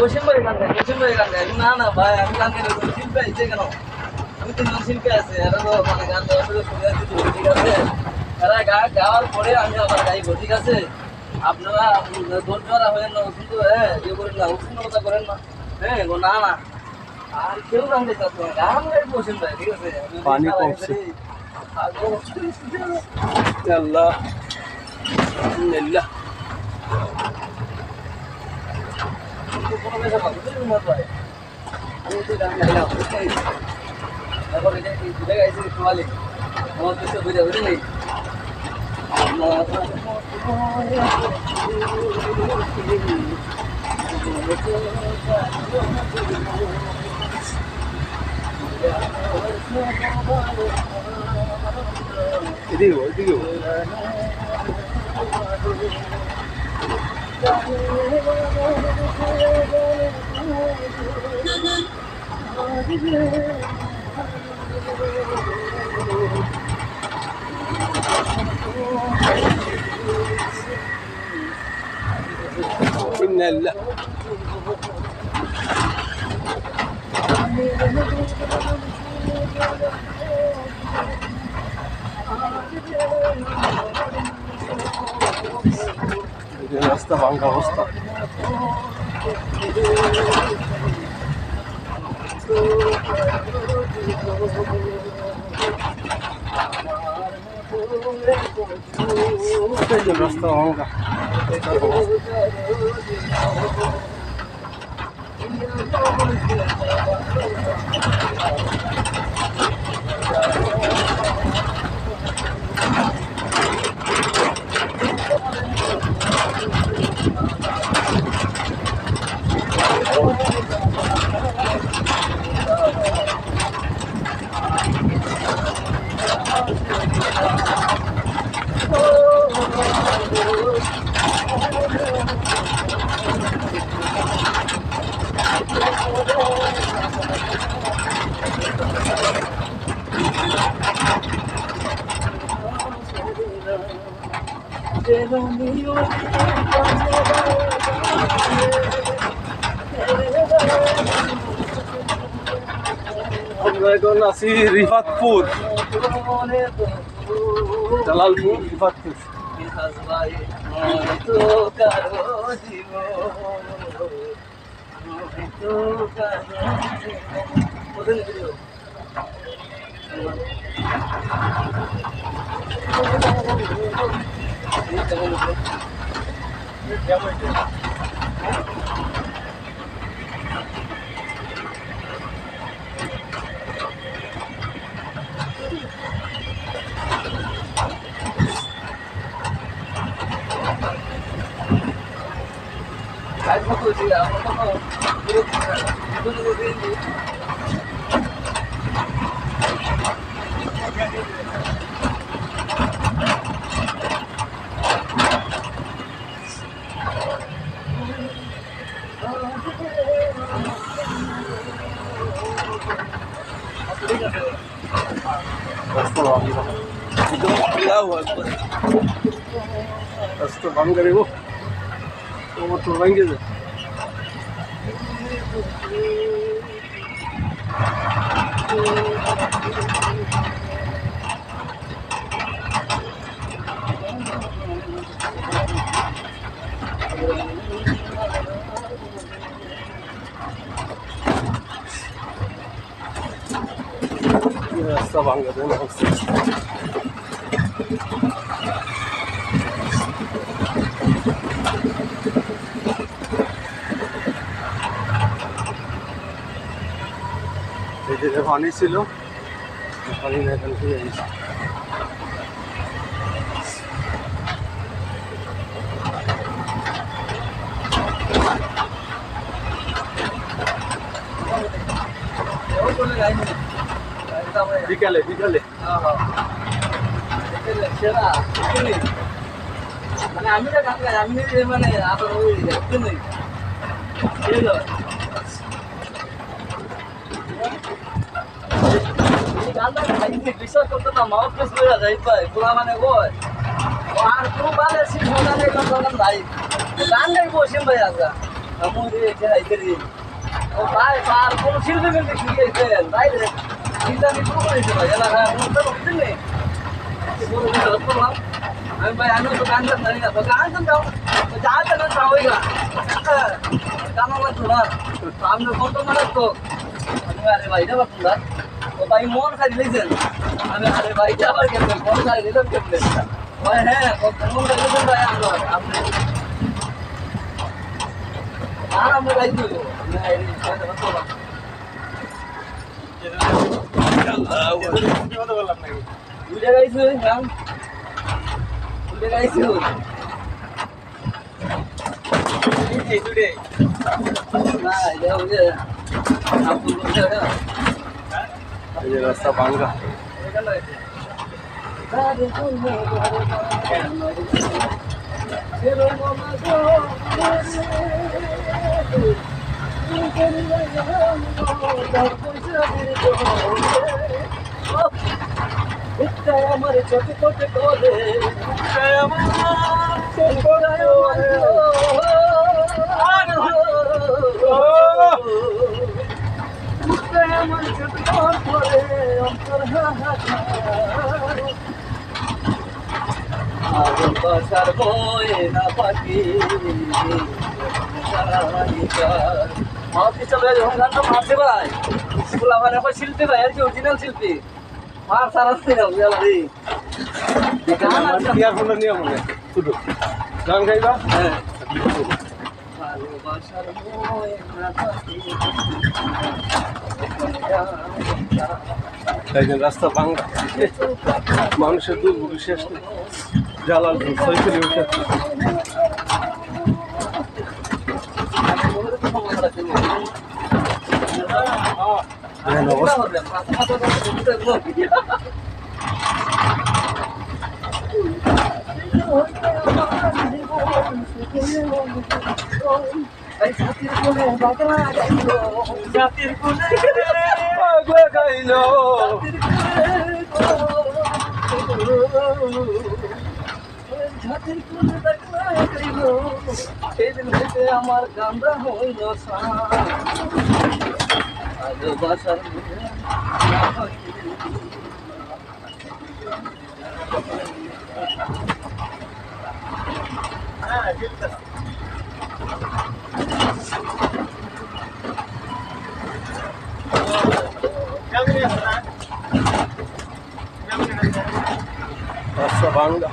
ওইসব ভাই গান গায়, ওইসব ভাই গান গায়। না না ভাই, আমি গান গাই না, শিল্পী আছে কেন? আমি তিনজন শিল্পী আছে, এরা তো মানে গান গাওয়ার পরে শুনে আসছি, ঠিক আছে? এরা গাওয়ার পরে আমি আবার গাইবো, ঠিক আছে? আপনারা ধৈর্য হারা হয়েন না, কিন্তু হ্যাঁ ইয়ে করেন না, উৎসুকতা করেন না। হ্যাঁ গো, না না, আর কেউ গান গাইতে আসবে না, গান গাইবো ওইসব ভাই, ঠিক আছে? পানি কমছে। আল্লাহ আল্লাহ কোনো মেশা পাবো না ভাই, আমি তো গান গাইলাম, তারপর এটা ঘুরে গাইছি খাওয়ালে আমার কিছু বুঝে বুঝলি এদিকে এদিকে إن الله রাস্তা ভাঙ্গা অবস্থা রাস্তা ভাঙ্গা আমরা এখন আছি রিফাতপুর, জালালপুর রিফাতপুর। রাস্তা ভাঙ্গা দেবো, তোমার তো ভাঙ্গে যায়। রাস্তা ভাঙ্গা দেয় না এই যে পানি ছিল, পানি এখান থেকে বিকালে বিকালে মানে আমি তো গান গাই, আমি মানে আপনার ওই নেই বিশ্বাস করতে না, মাউথ পিস হয়ে যায় পাই পুরা মানে বই আর কোনো বালে সিট মজা নেই, ভাই গান গাইবো সিম ভাই আজকা আমি যে ও ভাই আর কোন শিল্পী মিলতে শিখিয়েছেন তাই রে চিন্তা কি শুরু করেছে ভাই এলাকা বুঝতে পারছেন নি আমি ভাই আমি তো গান জানি না তো গান জানতাম জানতে না তাও হইলা গান লাগতো না আমি কত মানে তো আমি আরে ভাই যাবো তোমরা ও ভাই মন খাই দিয়েছেন আমি আরে ভাই যাবার কেমনে মন খাই দিলাম কেমনে ভাই হ্যাঁ মন খাই দিয়েছেন ভাই আপনি আর আমরা গাই দিব দুইটা গাইছো গান দুইটা গাইছো না এটা হচ্ছে আপনি বলতে হবে এই যে রাস্তা ভাঙ্গা আমার ছোট ছোট করে আমার ছোট করে অন্তর আগুন বাসার বয়ে না পাখি চলে যখন গানটা মারছে ভাই স্কুল আমার এখন শিল্পী ভাই আর কি অরিজিনাল শিল্পী মার সারা ইয়ারফোনটা নিয়ে মনে শুধু গান গাইবা হ্যাঁ ভালোবাসার বয়ে না পাখি তাই জন্য রাস্তা ভাঙ্গা মানুষের দুর্ভোগ শেষ নেই জ্বালাল সাইকেলে উঠে জাতির কোলে গাইল জাতির কোলে গাইল সেদিন হইতে আমার গান্ডা হইল ভালোবাসার রাস্তা ভাঙ্গা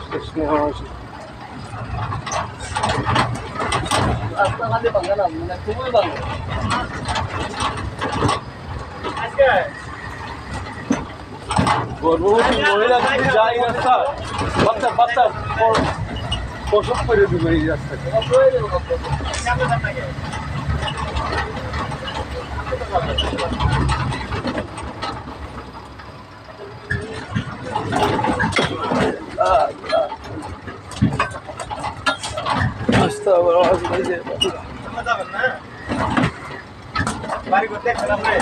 স্টেশনে হয়েছে রাস্তা খালি ভাঙা না মানে খুবই ভালো গর্ভবতী মহিলা যদি যায় এই রাস্তা বাচ্চা বাচ্চা প্রসব করে দেবে এই রাস্তাকে রাস্তা আবার আওয়াজ হয়েছে বাড়ি করতে খেলাম রে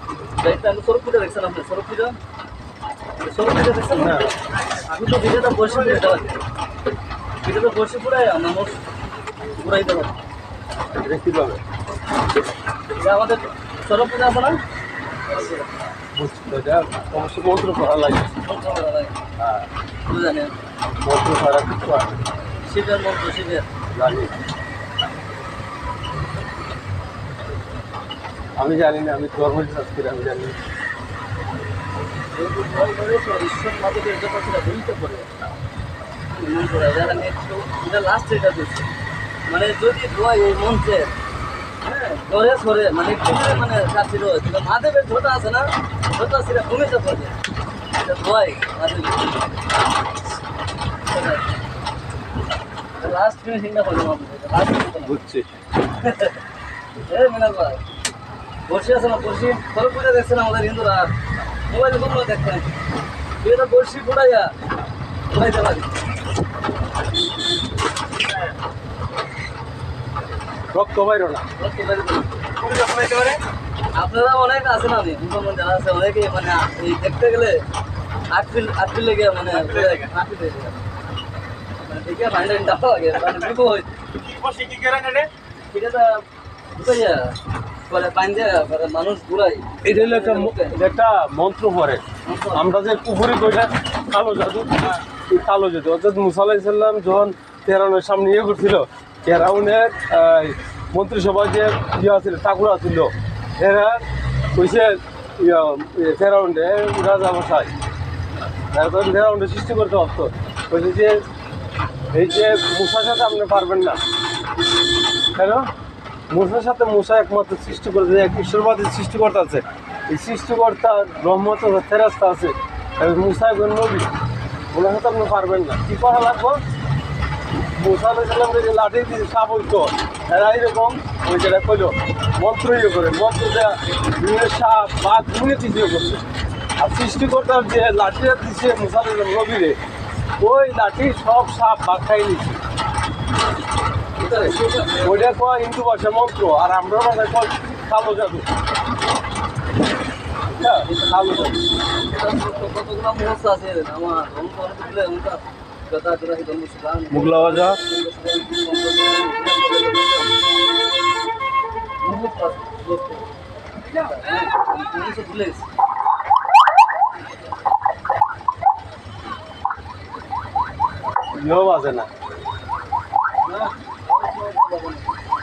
তো সরব পূজা দেখছেন আপনি সরব পূজা দেখছেন না আমি তো ভিডিওটা বসে পুরে দেওয়া ভিডিওটা বসে পুরাই মানুষ পুরাই দেওয়া দেখতে পাবে আমাদের সরব পূজা আছে না বুঝছি তো যা অবশ্য মন্ত্র করা লাগে হ্যাঁ জানেন মন্ত্র করা কিছু আছে শিবের মন্ত্র শিবের লাগে আমি জানি না আমি ধর্মবিশ্বাস করি আমি জানি না ঈশ্বর মাদের এটা বলতে পারে মন্ত্র যারা একটু এটা লাস্ট এটা দিচ্ছে মানে যদি দোয়া এই মন্ত্রের হ্যাঁ ধরে সরে মানে একটু করে মানে কাছে রয়ে কিন্তু মাধবের ঝোটা আছে না ঝোটা সেটা কমে যাবে এটা দোয়াই মাধবের লাস্ট ফিনিশিংটা করলাম আপনাদের বুঝছি এই মিনাল ভাই বসে আছে না বসি খরচ করে দেখছেন আমাদের হিন্দুরা মোবাইল ফোন দেখছেন তুই তো বসি ফুটাইয়া ফুটাইতে পারি রক্ত বাইর না আপনারা অনেক আছেন আমি মুসলমান যারা আছে অনেকেই মানে এই দেখতে গেলে আটফিল লেগে মানে আটফিল লেগে দেখে মাইন্ড ডাকা লাগে মানে বিপদ হয় বসে কি করেন রে? এটা তো বুঝাইয়া বলে পাঞ্জা মানুষ ঘুরাই এটা হলো একটা মন্ত্র পড়ে আমরা যে পুকুরে কইটা কালো জাদু এই কালো জাদু অর্থাৎ মুসা আলাইহিস সালাম যখন ফেরাউনের সামনে ইয়ে করছিল ফেরাউনের মন্ত্রিসভা যে ইয়ে আছিল ঠাকুর আছিল এরা কইছে ফেরাউন্ডে রাজা মশাই তারপর ফেরাউন্ডে সৃষ্টি করতে পারত কইছে যে এই যে মুসার সাথে আপনি পারবেন না কেন মুসার সাথে মুসা একমাত্র সৃষ্টি করতে এক ঈশ্বরবাদী সৃষ্টিকর্তা আছে এই সৃষ্টিকর্তার রহমত ফেরাস্তা আছে মুসা একজন নবী ওনার সাথে আপনি পারবেন না কী করা লাগবে মুসা আলাইসাল্লাম যে লাঠি দিয়ে সাপ হইতো এরা এরকম ওই যেটা কইল মন্ত্র ইয়ে করে মন্ত্র দেওয়া বিভিন্ন সাপ বাঘ বিভিন্ন কিছু ইয়ে করছে আর সৃষ্টিকর্তার যে লাঠিটা দিচ্ছে মুসা আলাইসাল্লাম নবীরে ওই লাঠি সব সাপ বাঘ খাই নিচ্ছে ওইটা কয় হিন্দু ভাষা মন্ত্র আর আমরা ভাষায় কয় কালো জাদু কালো জাদু কতগুলো মুহূর্ত আছে আমার ধর্ম দিলে উনকা কথা তোরা কি ধর্ম শিখান মুগলা ভাজা ভুলে ইয়েও বাজে না গেছি